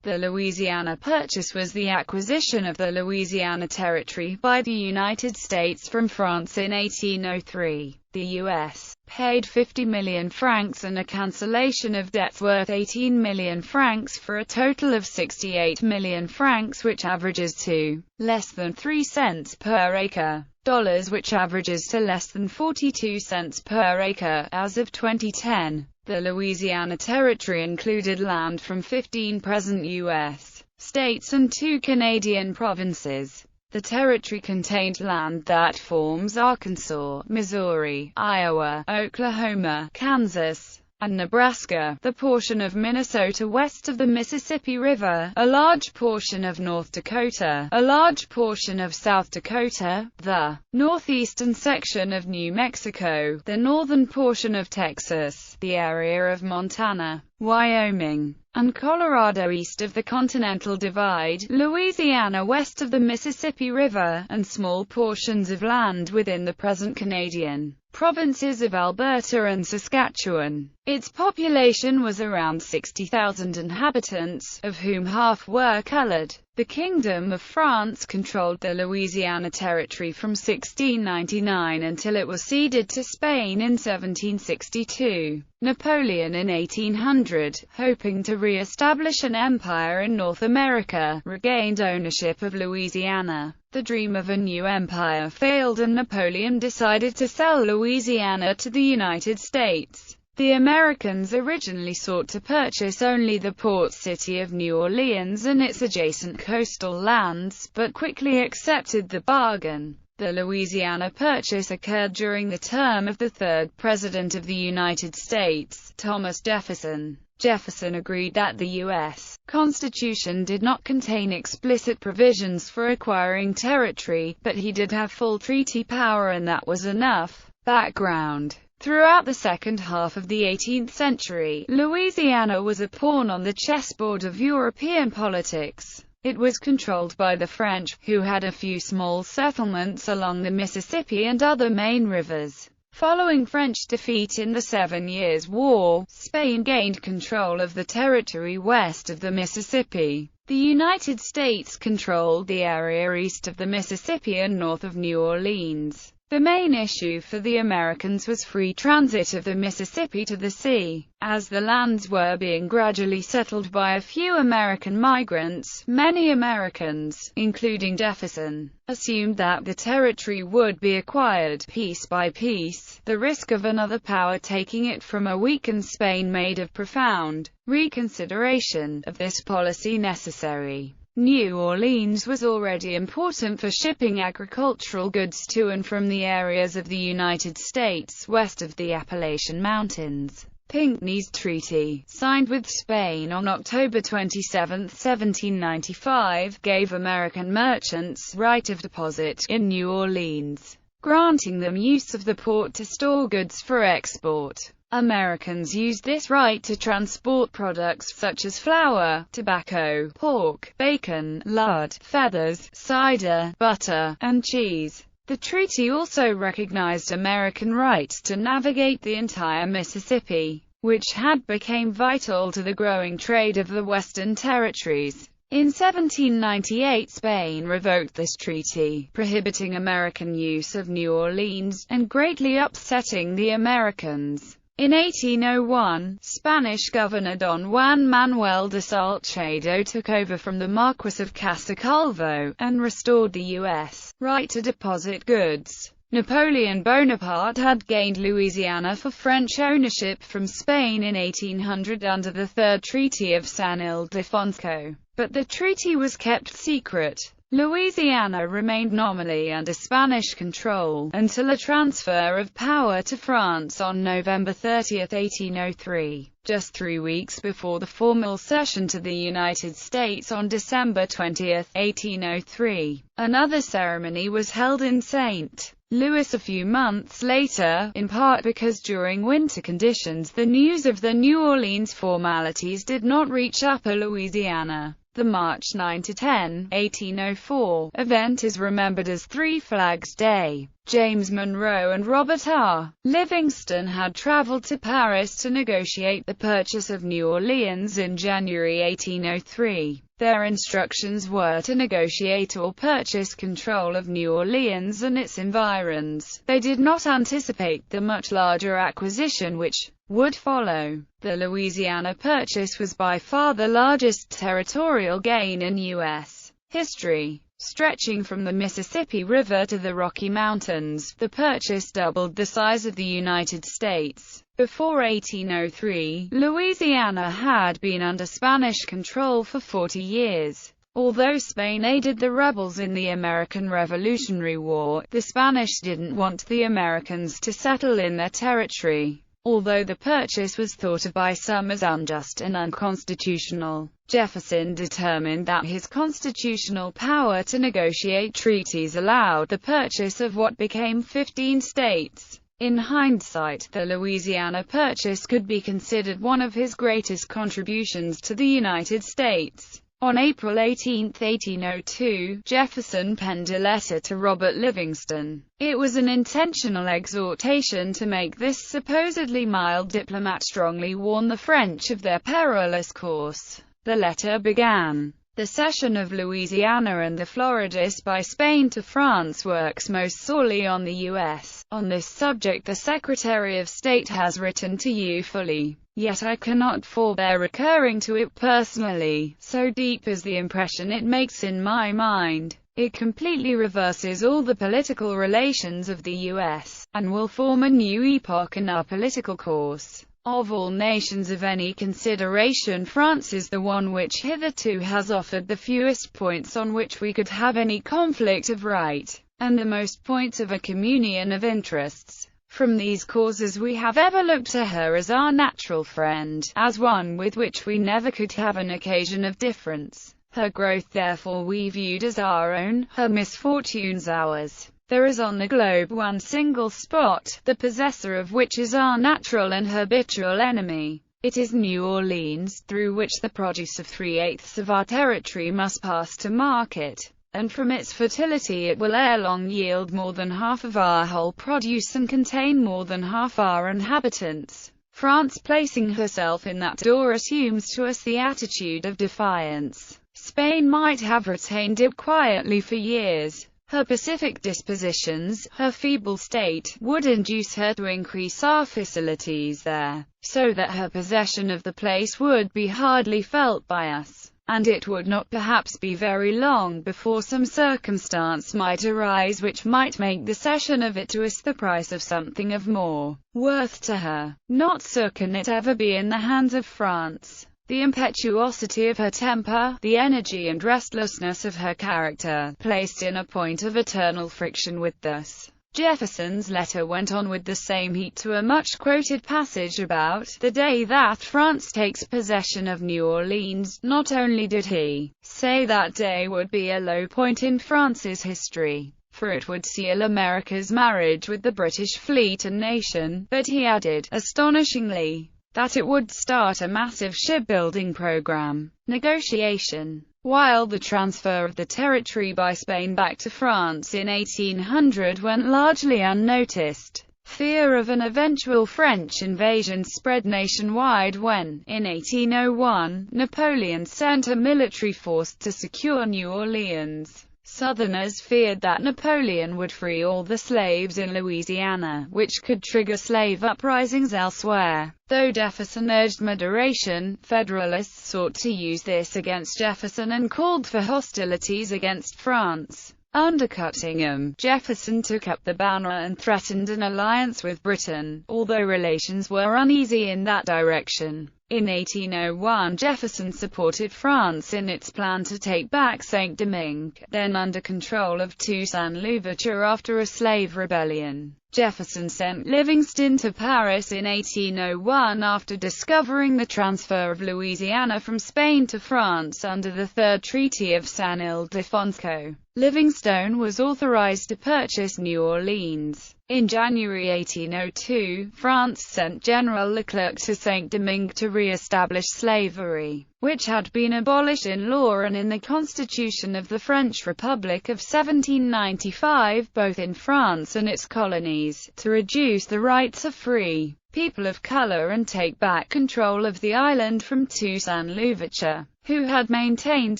The Louisiana Purchase was the acquisition of the Louisiana Territory by the United States from France in 1803. The U.S. paid 50 million francs and a cancellation of debts worth 18 million francs for a total of 68 million francs, which averages to less than 3 cents per acre. Dollars, which averages to less than 42 cents per acre. As of 2010, the Louisiana Territory included land from 15 present U.S. states and 2 Canadian provinces. The territory contained land that forms Arkansas, Missouri, Iowa, Oklahoma, Kansas, and Nebraska, the portion of Minnesota west of the Mississippi River, a large portion of North Dakota, a large portion of South Dakota, the northeastern section of New Mexico, the northern portion of Texas, the area of Montana, Wyoming, and Colorado east of the Continental Divide, Louisiana west of the Mississippi River, and small portions of land within the present Canadian provinces of Alberta and Saskatchewan. Its population was around 60,000 inhabitants, of whom half were colored. The Kingdom of France controlled the Louisiana Territory from 1699 until it was ceded to Spain in 1762. Napoleon in 1800, hoping to re-establish an empire in North America, regained ownership of Louisiana. The dream of a new empire failed and Napoleon decided to sell Louisiana to the United States. The Americans originally sought to purchase only the port city of New Orleans and its adjacent coastal lands, but quickly accepted the bargain. The Louisiana Purchase occurred during the term of the third President of the United States, Thomas Jefferson. Jefferson agreed that the U.S. Constitution did not contain explicit provisions for acquiring territory, but he did have full treaty power and that was enough. Background: throughout the second half of the 18th century, Louisiana was a pawn on the chessboard of European politics. It was controlled by the French, who had a few small settlements along the Mississippi and other main rivers. Following French defeat in the 7 Years' War, Spain gained control of the territory west of the Mississippi. The United States controlled the area east of the Mississippi and north of New Orleans. The main issue for the Americans was free transit of the Mississippi to the sea. As the lands were being gradually settled by a few American migrants, many Americans, including Jefferson, assumed that the territory would be acquired piece by piece. The risk of another power taking it from a weakened Spain made a profound reconsideration of this policy necessary. New Orleans was already important for shipping agricultural goods to and from the areas of the United States west of the Appalachian Mountains. Pinckney's treaty, signed with Spain on October 27, 1795, gave American merchants right of deposit in New Orleans, granting them use of the port to store goods for export. Americans used this right to transport products such as flour, tobacco, pork, bacon, lard, feathers, cider, butter, and cheese. The treaty also recognized American rights to navigate the entire Mississippi, which had become vital to the growing trade of the Western territories. In 1798 Spain revoked this treaty, prohibiting American use of New Orleans, and greatly upsetting the Americans. In 1801, Spanish governor Don Juan Manuel de Salcedo took over from the Marquis of Casacalvo, and restored the U.S. right to deposit goods. Napoleon Bonaparte had gained Louisiana for French ownership from Spain in 1800 under the Third Treaty of San Ildefonso, but the treaty was kept secret. Louisiana remained nominally under Spanish control, until a transfer of power to France on November 30, 1803, just 3 weeks before the formal cession to the United States on December 20, 1803. Another ceremony was held in St. Louis a few months later, in part because during winter conditions the news of the New Orleans formalities did not reach Upper Louisiana. The March 9–10, 1804, event is remembered as Three Flags Day. James Monroe and Robert R. Livingston had traveled to Paris to negotiate the purchase of New Orleans in January 1803. Their instructions were to negotiate or purchase control of New Orleans and its environs. They did not anticipate the much larger acquisition which would follow. The Louisiana Purchase was by far the largest territorial gain in U.S. history. Stretching from the Mississippi River to the Rocky Mountains, the purchase doubled the size of the United States. Before 1803, Louisiana had been under Spanish control for 40 years. Although Spain aided the rebels in the American Revolutionary War, the Spanish didn't want the Americans to settle in their territory. Although the purchase was thought of by some as unjust and unconstitutional, Jefferson determined that his constitutional power to negotiate treaties allowed the purchase of what became 15 states. In hindsight, the Louisiana Purchase could be considered one of his greatest contributions to the United States. On April 18, 1802, Jefferson penned a letter to Robert Livingston. It was an intentional exhortation to make this supposedly mild diplomat strongly warn the French of their perilous course. The letter began, "The cession of Louisiana and the Floridas by Spain to France works most sorely on the U.S. On this subject the Secretary of State has written to you fully. Yet I cannot forbear recurring to it personally, so deep is the impression it makes in my mind. It completely reverses all the political relations of the U.S., and will form a new epoch in our political course. Of all nations of any consideration, France is the one which hitherto has offered the fewest points on which we could have any conflict of right, and the most points of a communion of interests. From these causes we have ever looked to her as our natural friend, as one with which we never could have an occasion of difference. Her growth therefore we viewed as our own, her misfortunes ours. There is on the globe one single spot, the possessor of which is our natural and habitual enemy. It is New Orleans, through which the produce of 3/8 of our territory must pass to market. And from its fertility it will ere long yield more than half of our whole produce and contain more than half our inhabitants. France, placing herself in that door, assumes to us the attitude of defiance. Spain might have retained it quietly for years. Her pacific dispositions, her feeble state, would induce her to increase our facilities there, so that her possession of the place would be hardly felt by us. And it would not perhaps be very long before some circumstance might arise which might make the cession of it to us the price of something of more worth to her. Not so can it ever be in the hands of France. The impetuosity of her temper, the energy and restlessness of her character, placed in a point of eternal friction with us." Jefferson's letter went on with the same heat to a much-quoted passage about the day that France takes possession of New Orleans. Not only did he say that day would be a low point in France's history, for it would seal America's marriage with the British fleet and nation, but he added, astonishingly, that it would start a massive shipbuilding program. Negotiation. While the transfer of the territory by Spain back to France in 1800 went largely unnoticed, fear of an eventual French invasion spread nationwide when, in 1801, Napoleon sent a military force to secure New Orleans. Southerners feared that Napoleon would free all the slaves in Louisiana, which could trigger slave uprisings elsewhere. Though Jefferson urged moderation, Federalists sought to use this against Jefferson and called for hostilities against France. Undercutting him, Jefferson took up the banner and threatened an alliance with Britain, although relations were uneasy in that direction. In 1801, Jefferson supported France in its plan to take back Saint-Domingue, then under control of Toussaint Louverture after a slave rebellion. Jefferson sent Livingston to Paris in 1801 after discovering the transfer of Louisiana from Spain to France under the Third Treaty of San Ildefonso. Livingstone was authorized to purchase New Orleans. In January 1802, France sent General Leclerc to Saint-Domingue to re-establish slavery. which had been abolished in law and in the Constitution of the French Republic of 1795, both in France and its colonies, to reduce the rights of free people of color and take back control of the island from Toussaint Louverture, who had maintained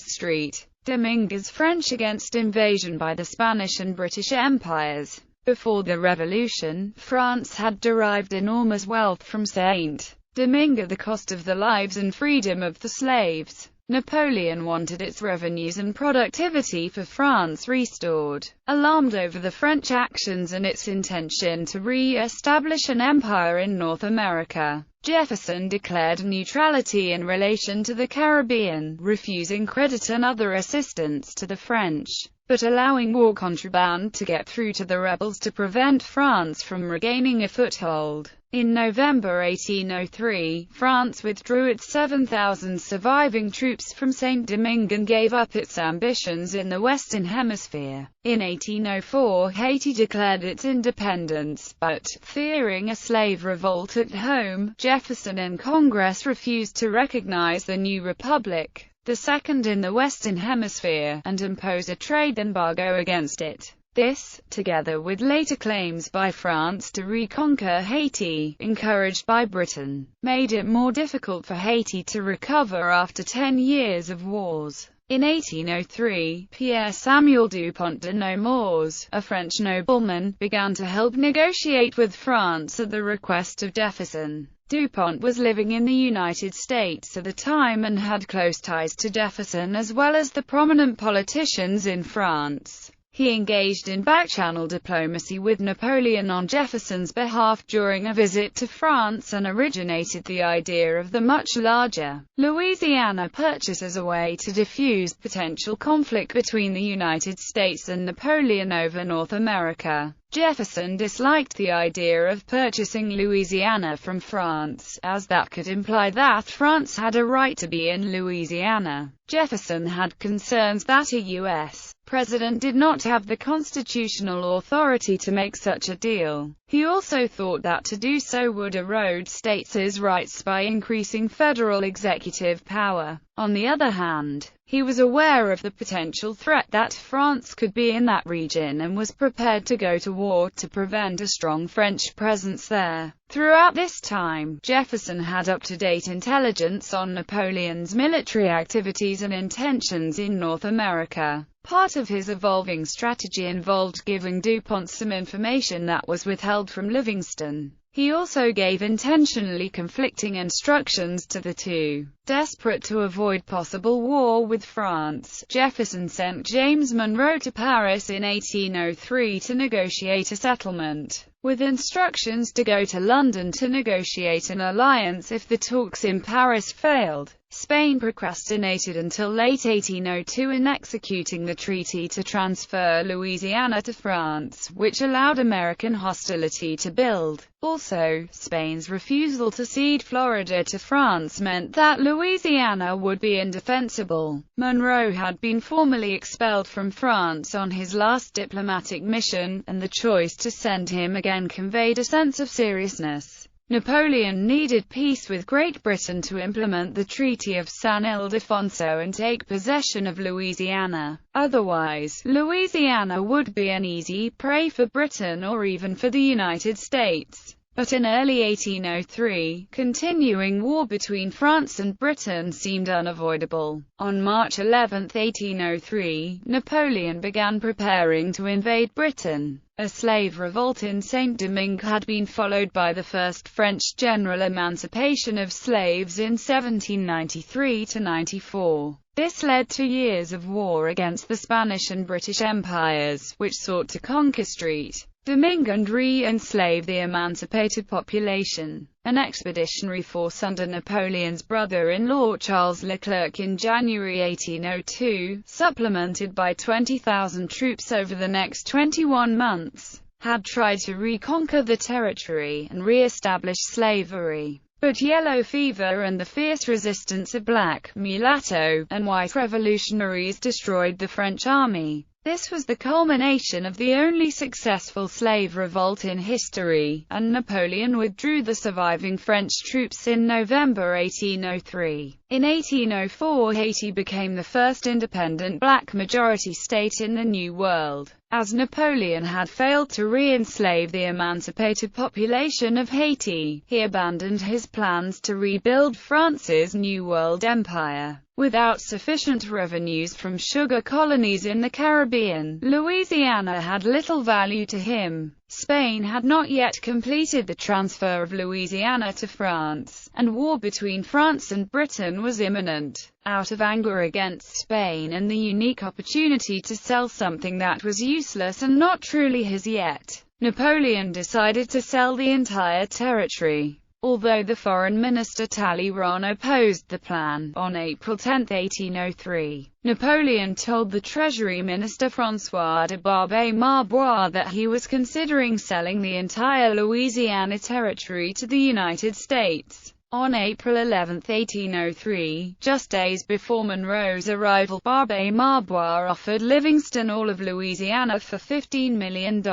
St. Domingue's French against invasion by the Spanish and British empires. Before the Revolution, France had derived enormous wealth from St. Domingue at the cost of the lives and freedom of the slaves. Napoleon wanted its revenues and productivity for France restored. Alarmed over the French actions and its intention to re-establish an empire in North America, Jefferson declared neutrality in relation to the Caribbean, refusing credit and other assistance to the French, but allowing war contraband to get through to the rebels to prevent France from regaining a foothold. In November 1803, France withdrew its 7,000 surviving troops from Saint-Domingue and gave up its ambitions in the Western Hemisphere. In 1804, Haiti declared its independence, but, fearing a slave revolt at home, Jefferson and Congress refused to recognize the new republic, the second in the Western Hemisphere, and impose a trade embargo against it. This, together with later claims by France to reconquer Haiti, encouraged by Britain, made it more difficult for Haiti to recover after 10 years of wars. In 1803, Pierre Samuel du Pont de Nemours, a French nobleman, began to help negotiate with France at the request of Jefferson. DuPont was living in the United States at the time and had close ties to Jefferson as well as the prominent politicians in France. He engaged in back-channel diplomacy with Napoleon on Jefferson's behalf during a visit to France and originated the idea of the much larger Louisiana Purchase as a way to diffuse potential conflict between the United States and Napoleon over North America. Jefferson disliked the idea of purchasing Louisiana from France, as that could imply that France had a right to be in Louisiana. Jefferson had concerns that a U.S. president did not have the constitutional authority to make such a deal. He also thought that to do so would erode states' rights by increasing federal executive power. On the other hand, he was aware of the potential threat that France could be in that region and was prepared to go to war to prevent a strong French presence there. Throughout this time, Jefferson had up-to-date intelligence on Napoleon's military activities and intentions in North America. Part of his evolving strategy involved giving DuPont some information that was withheld from Livingston. He also gave intentionally conflicting instructions to the two. Desperate to avoid possible war with France, Jefferson sent James Monroe to Paris in 1803 to negotiate a settlement, with instructions to go to London to negotiate an alliance if the talks in Paris failed. Spain procrastinated until late 1802 in executing the treaty to transfer Louisiana to France, which allowed American hostility to build. Also, Spain's refusal to cede Florida to France meant that Louisiana would be indefensible. Monroe had been formally expelled from France on his last diplomatic mission, and the choice to send him again conveyed a sense of seriousness. Napoleon needed peace with Great Britain to implement the Treaty of San Ildefonso and take possession of Louisiana. Otherwise, Louisiana would be an easy prey for Britain or even for the United States. But in early 1803, continuing war between France and Britain seemed unavoidable. On March 11, 1803, Napoleon began preparing to invade Britain. A slave revolt in Saint-Domingue had been followed by the first French general emancipation of slaves in 1793–94. This led to years of war against the Spanish and British empires, which sought to conquer St. Domingue and re-enslave the emancipated population. An expeditionary force under Napoleon's brother-in-law Charles Leclerc in January 1802, supplemented by 20,000 troops over the next 21 months, had tried to reconquer the territory and re-establish slavery. But yellow fever and the fierce resistance of black, mulatto, and white revolutionaries destroyed the French army. This was the culmination of the only successful slave revolt in history, and Napoleon withdrew the surviving French troops in November 1803. In 1804, Haiti became the first independent black majority state in the New World. As Napoleon had failed to re-enslave the emancipated population of Haiti, he abandoned his plans to rebuild France's New World Empire. Without sufficient revenues from sugar colonies in the Caribbean, Louisiana had little value to him. Spain had not yet completed the transfer of Louisiana to France, and war between France and Britain was imminent. Out of anger against Spain and the unique opportunity to sell something that was useless and not truly his yet, Napoleon decided to sell the entire territory. Although the foreign minister Talleyrand opposed the plan, on April 10, 1803, Napoleon told the Treasury Minister François de Barbé-Marbois that he was considering selling the entire Louisiana territory to the United States. On April 11, 1803, just days before Monroe's arrival, Barbé-Marbois offered Livingston all of Louisiana for $15 million.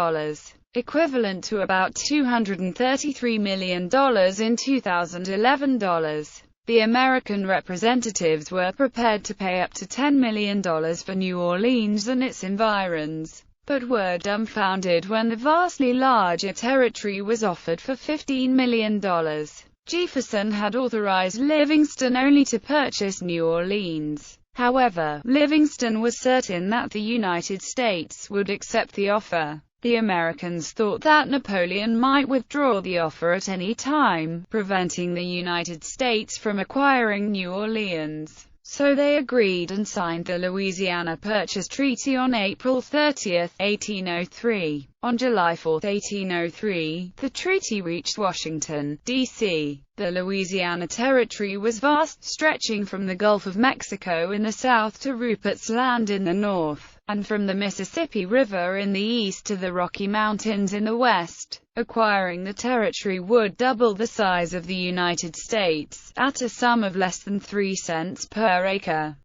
Equivalent to about $233 million in 2011 dollars. The American representatives were prepared to pay up to $10 million for New Orleans and its environs, but were dumbfounded when the vastly larger territory was offered for $15 million. Jefferson had authorized Livingston only to purchase New Orleans. However, Livingston was certain that the United States would accept the offer. The Americans thought that Napoleon might withdraw the offer at any time, preventing the United States from acquiring New Orleans. So they agreed and signed the Louisiana Purchase Treaty on April 30, 1803. On July 4, 1803, the treaty reached Washington, D.C. The Louisiana Territory was vast, stretching from the Gulf of Mexico in the south to Rupert's Land in the north, and from the Mississippi River in the east to the Rocky Mountains in the west. Acquiring the territory would double the size of the United States, at a sum of less than 3 cents per acre.